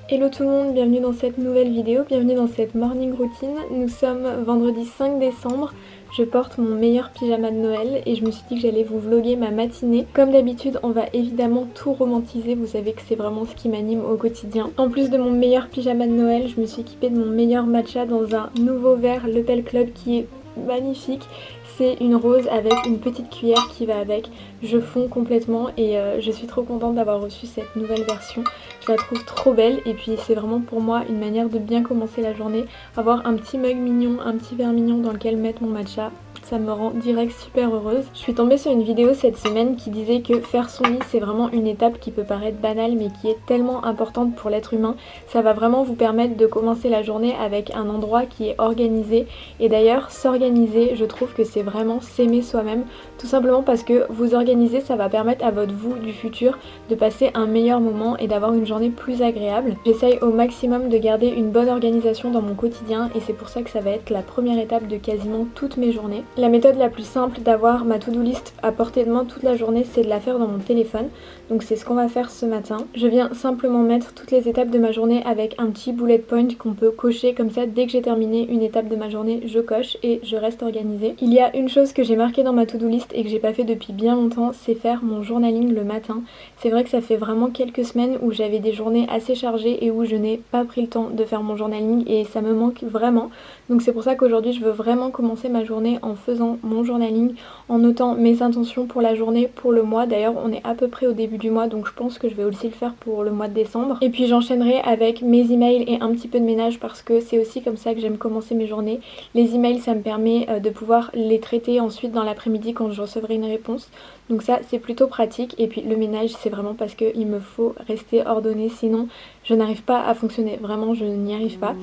Hello tout le monde, bienvenue dans cette nouvelle vidéo, bienvenue dans cette morning routine. Nous sommes vendredi 5 décembre, je porte mon meilleur pyjama de Noël et je me suis dit que j'allais vous vlogger ma matinée. Comme d'habitude, on va évidemment tout romantiser, vous savez que c'est vraiment ce qui m'anime au quotidien. En plus de mon meilleur pyjama de Noël, je me suis équipée de mon meilleur matcha dans un nouveau verre Lepel Club qui est magnifique. C'est une rose avec une petite cuillère qui va avec. Je fonds complètement et je suis trop contente d'avoir reçu cette nouvelle version. Je la trouve trop belle et puis c'est vraiment pour moi une manière de bien commencer la journée. Avoir un petit mug mignon, un petit verre mignon dans lequel mettre mon matcha. Ça me rend direct super heureuse. Je suis tombée sur une vidéo cette semaine qui disait que faire son lit c'est vraiment une étape qui peut paraître banale mais qui est tellement importante pour l'être humain. Ça va vraiment vous permettre de commencer la journée avec un endroit qui est organisé. Et d'ailleurs s'organiser, je trouve que c'est vraiment s'aimer soi-même. Tout simplement parce que vous organiser, ça va permettre à votre vous du futur de passer un meilleur moment et d'avoir une journée plus agréable. J'essaye au maximum de garder une bonne organisation dans mon quotidien et c'est pour ça que ça va être la première étape de quasiment toutes mes journées. La méthode la plus simple d'avoir ma to-do list à portée de main toute la journée, c'est de la faire dans mon téléphone. Donc c'est ce qu'on va faire ce matin. Je viens simplement mettre toutes les étapes de ma journée avec un petit bullet point qu'on peut cocher comme ça. Dès que j'ai terminé une étape de ma journée, je coche et je reste organisée. Il y a une chose que j'ai marquée dans ma to-do list et que j'ai pas fait depuis bien longtemps, c'est faire mon journaling le matin. C'est vrai que ça fait vraiment quelques semaines où j'avais des journées assez chargées et où je n'ai pas pris le temps de faire mon journaling et ça me manque vraiment. Donc c'est pour ça qu'aujourd'hui je veux vraiment commencer ma journée en faisant mon journaling, en notant mes intentions pour la journée, pour le mois. D'ailleurs on est à peu près au début du mois donc je pense que je vais aussi le faire pour le mois de décembre. Et puis j'enchaînerai avec mes emails et un petit peu de ménage parce que c'est aussi comme ça que j'aime commencer mes journées. Les emails ça me permet de pouvoir les traiter ensuite dans l'après-midi quand je recevrai une réponse. Donc ça c'est plutôt pratique et puis le ménage c'est vraiment parce qu'il me faut rester ordonnée sinon je n'arrive pas à fonctionner. Vraiment je n'y arrive pas.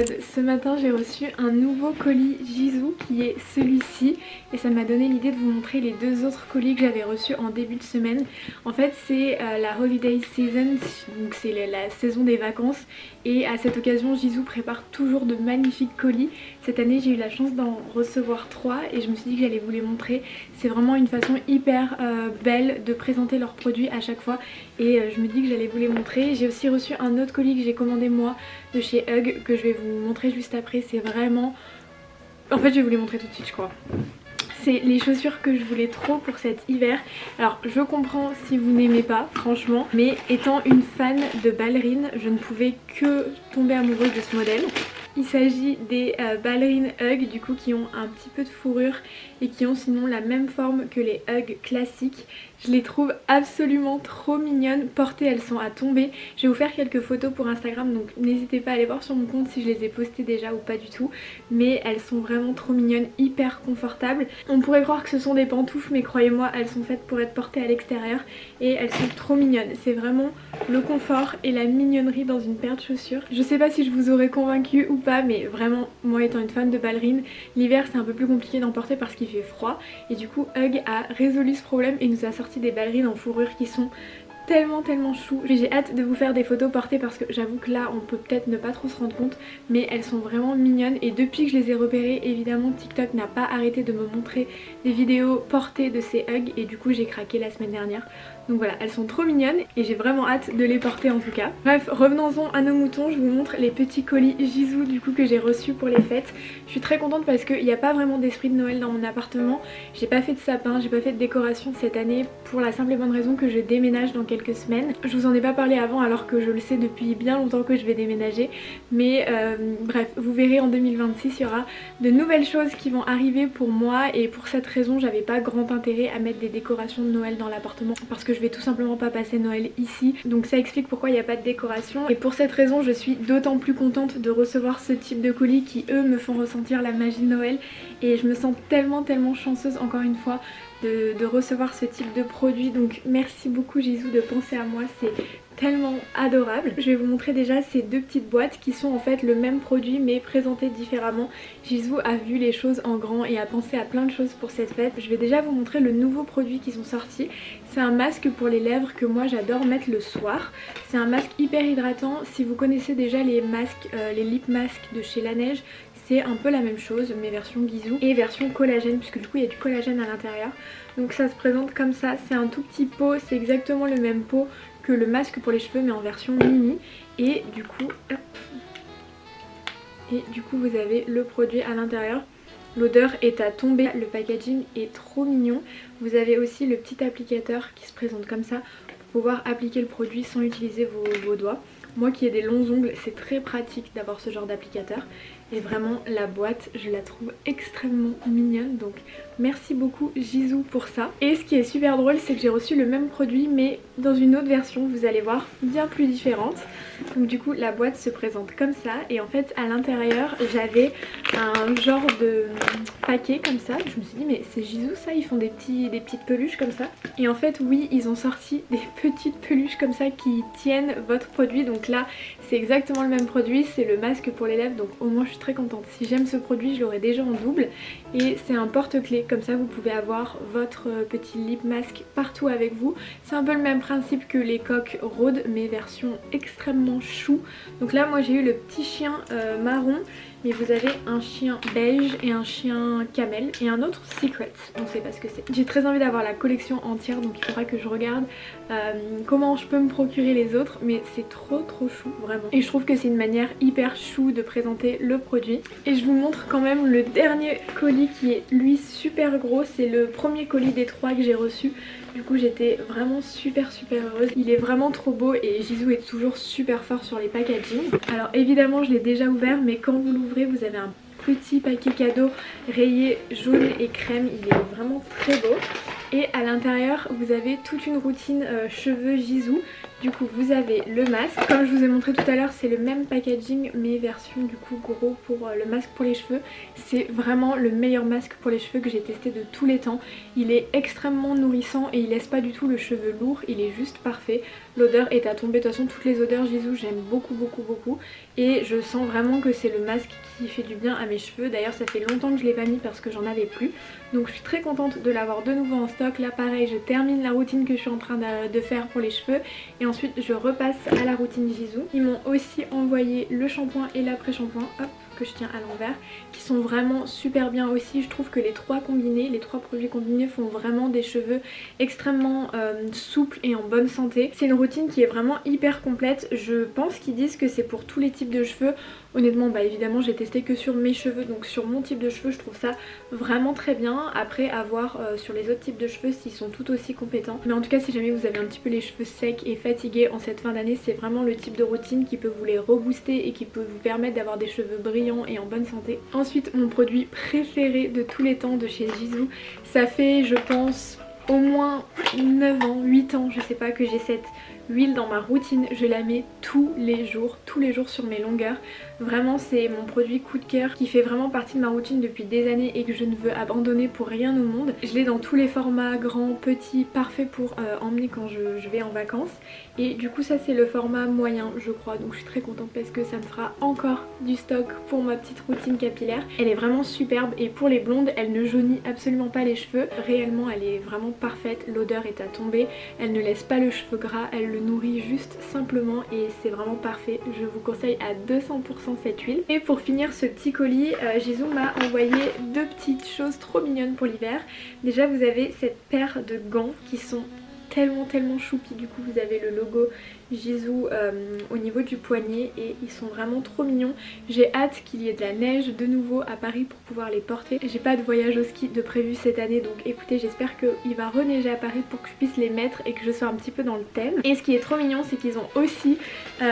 vlog. Ce matin j'ai reçu un nouveau colis Jisoo qui est celui-ci et ça m'a donné l'idée de vous montrer les deux autres colis que j'avais reçus en début de semaine. En fait c'est la holiday season, donc c'est la saison des vacances et à cette occasion Jisoo prépare toujours de magnifiques colis. Cette année j'ai eu la chance d'en recevoir 3 et je me suis dit que j'allais vous les montrer. C'est vraiment une façon hyper belle de présenter leurs produits à chaque fois et je me dis que j'allais vous les montrer. J'ai aussi reçu un autre colis que j'ai commandé moi de chez Hug que je vais vous montrer juste après. C'est vraiment... En fait je vais vous les montrer tout de suite je crois. C'est les chaussures que je voulais trop pour cet hiver. Alors je comprends si vous n'aimez pas franchement, mais étant une fan de ballerines, je ne pouvais que tomber amoureuse de ce modèle. Il s'agit des ballerines Hug du coup qui ont un petit peu de fourrure et qui ont sinon la même forme que les Hug classiques. Je les trouve absolument trop mignonnes. Portées, elles sont à tomber. Je vais vous faire quelques photos pour Instagram donc n'hésitez pas à aller voir sur mon compte si je les ai postées déjà ou pas du tout. Mais elles sont vraiment trop mignonnes, hyper confortables. On pourrait croire que ce sont des pantoufles mais croyez-moi elles sont faites pour être portées à l'extérieur et elles sont trop mignonnes. C'est vraiment le confort et la mignonnerie dans une paire de chaussures. Je sais pas si je vous aurais convaincu ou pas mais vraiment moi étant une fan de ballerines, l'hiver c'est un peu plus compliqué d'en porter parce qu'il fait froid et du coup Hug a résolu ce problème et nous a sorti des ballerines en fourrure qui sont tellement chou. J'ai hâte de vous faire des photos portées parce que j'avoue que là on peut peut-être ne pas trop se rendre compte mais elles sont vraiment mignonnes et depuis que je les ai repérées évidemment TikTok n'a pas arrêté de me montrer des vidéos portées de ces Hug et du coup j'ai craqué la semaine dernière. Donc voilà, elles sont trop mignonnes et j'ai vraiment hâte de les porter en tout cas. Bref, revenons-en à nos moutons, je vous montre les petits colis Jisoo du coup que j'ai reçus pour les fêtes. Je suis très contente parce qu'il n'y a pas vraiment d'esprit de Noël dans mon appartement. J'ai pas fait de sapin, j'ai pas fait de décoration cette année pour la simple et bonne raison que je déménage dans quelques semaines. Je vous en ai pas parlé avant alors que je le sais depuis bien longtemps que je vais déménager. Mais bref, vous verrez en 2026 il y aura de nouvelles choses qui vont arriver pour moi et pour cette raison j'avais pas grand intérêt à mettre des décorations de Noël dans l'appartement parce que je vais tout simplement pas passer Noël ici. Donc ça explique pourquoi il n'y a pas de décoration et pour cette raison je suis d'autant plus contente de recevoir ce type de colis qui eux me font ressentir la magie de Noël et je me sens tellement chanceuse encore une fois de recevoir ce type de produit. Donc merci beaucoup Jisoo de penser à moi, c'est tellement adorable. Je vais vous montrer déjà ces deux petites boîtes qui sont en fait le même produit mais présentées différemment. Jisoo a vu les choses en grand et a pensé à plein de choses pour cette fête. Je vais déjà vous montrer le nouveau produit qui sont sortis. C'est un masque pour les lèvres que moi j'adore mettre le soir. C'est un masque hyper hydratant. Si vous connaissez déjà les masques, les lip masks de chez Laneige, c'est un peu la même chose mais version bisou et version collagène puisque du coup il y a du collagène à l'intérieur. Donc ça se présente comme ça, c'est un tout petit pot, c'est exactement le même pot que le masque pour les cheveux mais en version mini et du coup hop, et du coup vous avez le produit à l'intérieur. L'odeur est à tomber, le packaging est trop mignon. Vous avez aussi le petit applicateur qui se présente comme ça pour pouvoir appliquer le produit sans utiliser vos doigts. Moi qui ai des longs ongles, c'est très pratique d'avoir ce genre d'applicateur. Et vraiment la boîte je la trouve extrêmement mignonne donc merci beaucoup Jisoo pour ça. Et ce qui est super drôle c'est que j'ai reçu le même produit mais dans une autre version, vous allez voir, bien plus différente. Donc du coup la boîte se présente comme ça et en fait à l'intérieur j'avais un genre de paquet comme ça. Je me suis dit mais c'est Jisoo ça, ils font des petites peluches comme ça. Et en fait oui ils ont sorti des petites peluches comme ça qui tiennent votre produit. Donc là c'est exactement le même produit, c'est le masque pour les lèvres donc au moins je suis très contente. Si j'aime ce produit je l'aurai déjà en double et c'est un porte-clés comme ça vous pouvez avoir votre petit lip mask partout avec vous. C'est un peu le même principe que les coques Rhode mais version extrêmement chou. Donc là moi j'ai eu le petit chien marron mais vous avez un chien beige et un chien camel et un autre secret, on sait pas ce que c'est. J'ai très envie d'avoir la collection entière donc il faudra que je regarde comment je peux me procurer les autres mais c'est trop chou vraiment. Et je trouve que c'est une manière hyper chou de présenter le produit. Et je vous montre quand même le dernier colis qui est lui super gros, c'est le premier colis des 3 que j'ai reçu. Du coup j'étais vraiment super heureuse. Il est vraiment trop beau et Jisoo est toujours super fort sur les packaging. Alors évidemment je l'ai déjà ouvert mais quand vous l'ouvrez vous avez un petit paquet cadeau rayé jaune et crème. Il est vraiment très beau. Et à l'intérieur vous avez toute une routine cheveux Jisoo Du coup vous avez le masque, comme je vous ai montré tout à l'heure c'est le même packaging mais version du coup gros pour le masque pour les cheveux. C'est vraiment le meilleur masque pour les cheveux que j'ai testé de tous les temps. Il est extrêmement nourrissant et il laisse pas du tout le cheveu lourd, il est juste parfait. L'odeur est à tomber, de toute façon toutes les odeurs Gisou j'aime beaucoup et je sens vraiment que c'est le masque qui fait du bien à mes cheveux. D'ailleurs ça fait longtemps que je l'ai pas mis parce que j'en avais plus, donc je suis très contente de l'avoir de nouveau en stock. Là pareil je termine la routine que je suis en train de faire pour les cheveux et ensuite je repasse à la routine Gisou. Ils m'ont aussi envoyé le shampoing et l'après-shampoing, hop, que je tiens à l'envers, qui sont vraiment super bien aussi. Je trouve que les trois produits combinés font vraiment des cheveux extrêmement souples et en bonne santé. C'est une routine qui est vraiment hyper complète. Je pense qu'ils disent que c'est pour tous les types de cheveux. Honnêtement bah évidemment j'ai testé que sur mes cheveux, donc sur mon type de cheveux je trouve ça vraiment très bien. Après à voir sur les autres types de cheveux s'ils sont tout aussi compétents. Mais en tout cas si jamais vous avez un petit peu les cheveux secs et fatigués en cette fin d'année, c'est vraiment le type de routine qui peut vous les rebooster et qui peut vous permettre d'avoir des cheveux brillants et en bonne santé. Ensuite mon produit préféré de tous les temps de chez Gisou, ça fait je pense au moins 9 ans, 8 ans je sais pas que j'ai cette huile dans ma routine. Je la mets tous les jours sur mes longueurs. Vraiment c'est mon produit coup de cœur qui fait vraiment partie de ma routine depuis des années et que je ne veux abandonner pour rien au monde. Je l'ai dans tous les formats, grands, petits, parfait pour emmener quand je vais en vacances. Et du coup ça c'est le format moyen je crois, donc je suis très contente parce que ça me fera encore du stock pour ma petite routine capillaire. Elle est vraiment superbe et pour les blondes elle ne jaunit absolument pas les cheveux. Réellement elle est vraiment parfaite, l'odeur est à tomber, elle ne laisse pas le cheveu gras, elle le nourrit juste simplement et c'est vraiment parfait. Je vous conseille à 200% cette huile. Et pour finir ce petit colis, Gisou m'a envoyé deux petites choses trop mignonnes pour l'hiver. Déjà vous avez cette paire de gants qui sont tellement choupis. Du coup vous avez le logo Gisou au niveau du poignet et ils sont vraiment trop mignons. J'ai hâte qu'il y ait de la neige de nouveau à Paris pour pouvoir les porter. J'ai pas de voyage au ski de prévu cette année, donc écoutez j'espère qu'il va reneiger à Paris pour que je puisse les mettre et que je sois un petit peu dans le thème. Et ce qui est trop mignon c'est qu'ils ont aussi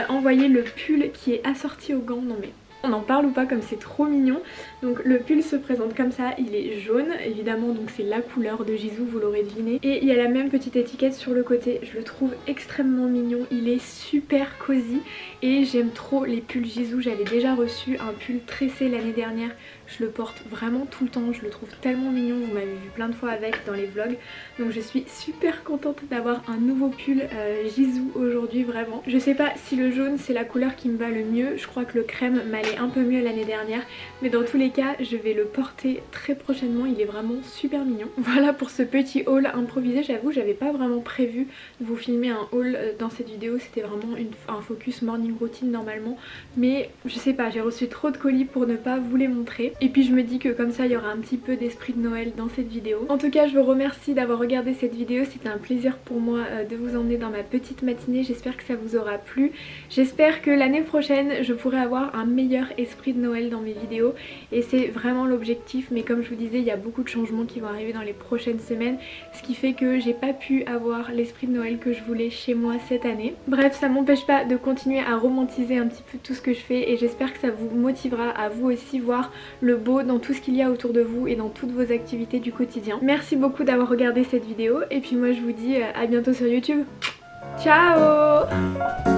envoyé le pull qui est assorti aux gants. Non mais on en parle ou pas comme c'est trop mignon. Donc le pull se présente comme ça, il est jaune évidemment, donc c'est la couleur de Gisou, vous l'aurez deviné. Et il y a la même petite étiquette sur le côté, je le trouve extrêmement mignon, il est super cosy et j'aime trop les pulls Gisou. J'avais déjà reçu un pull tressé l'année dernière, je le porte vraiment tout le temps, je le trouve tellement mignon, vous m'avez vu plein de fois avec dans les vlogs. Donc je suis super contente d'avoir un nouveau pull Gisou aujourd'hui, vraiment. Je sais pas si le jaune c'est la couleur qui me va le mieux, je crois que le crème m'allait un peu mieux l'année dernière, mais dans tous les cas je vais le porter très prochainement, il est vraiment super mignon. Voilà pour ce petit haul improvisé. J'avoue j'avais pas vraiment prévu de vous filmer un haul dans cette vidéo, c'était vraiment un focus morning routine normalement, mais je sais pas, j'ai reçu trop de colis pour ne pas vous les montrer et puis je me dis que comme ça il y aura un petit peu d'esprit de Noël dans cette vidéo. En tout cas je vous remercie d'avoir regardé cette vidéo, c'était un plaisir pour moi de vous emmener dans ma petite matinée, j'espère que ça vous aura plu. J'espère que l'année prochaine je pourrai avoir un meilleur esprit de Noël dans mes vidéos et c'est vraiment l'objectif, mais comme je vous disais il y a beaucoup de changements qui vont arriver dans les prochaines semaines, ce qui fait que j'ai pas pu avoir l'esprit de Noël que je voulais chez moi cette année. Bref, ça m'empêche pas de continuer à romantiser un petit peu tout ce que je fais et j'espère que ça vous motivera à vous aussi voir le beau dans tout ce qu'il y a autour de vous et dans toutes vos activités du quotidien. Merci beaucoup d'avoir regardé cette vidéo et puis moi je vous dis à bientôt sur YouTube. Ciao!